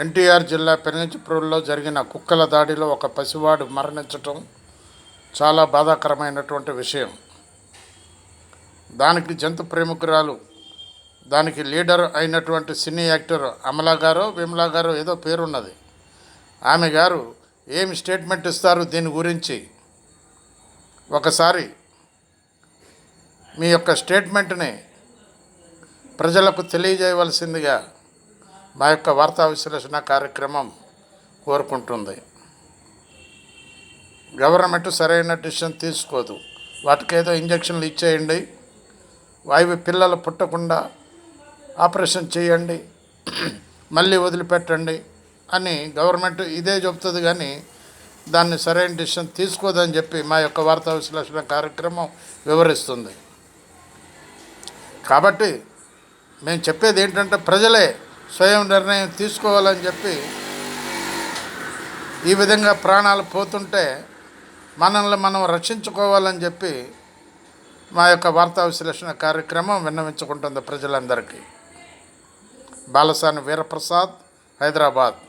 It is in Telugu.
ఎన్టీఆర్ జిల్లా పెనుగంచిప్రోలులో జరిగిన కుక్కల దాడిలో ఒక పసివాడు మరణించటం చాలా బాధాకరమైనటువంటి విషయం. దానికి జంతు ప్రేమికురాలు, దానికి లీడర్ అయినటువంటి సినీ యాక్టర్ అమలా గారో విమలా గారో ఏదో పేరున్నది, ఆమె గారు ఏమి స్టేట్మెంట్ ఇస్తారు దీని గురించి? ఒకసారి మీ యొక్క స్టేట్మెంట్ని ప్రజలకు తెలియజేయవలసిందిగా మా యొక్క వార్తా విశ్లేషణ కార్యక్రమం కోరుకుంటుంది. గవర్నమెంట్ సరైన డిసిషన్ తీసుకోదు. వాటికేదో ఇంజక్షన్లు ఇచ్చేయండి, అవి పిల్లలు పుట్టకుండా ఆపరేషన్ చేయండి, మళ్ళీ వదిలిపెట్టండి అని గవర్నమెంట్ ఇదే చెబుతుంది, కానీ దాన్ని సరైన డిసిషన్ తీసుకోదని చెప్పి మా యొక్క వార్తా విశ్లేషణ కార్యక్రమం వివరిస్తుంది. కాబట్టి మేము చెప్పేది ఏంటంటే ప్రజలే స్వయం నిర్ణయం తీసుకోవాలని చెప్పి, ఈ విధంగా ప్రాణాలు పోతుంటే మనల్ని మనం రక్షించుకోవాలని చెప్పి మా యొక్క వార్తా విశ్లేషణ కార్యక్రమం విన్నవించుకుంటుంది ప్రజలందరికీ. బాలసాని వీరప్రసాద్, హైదరాబాద్.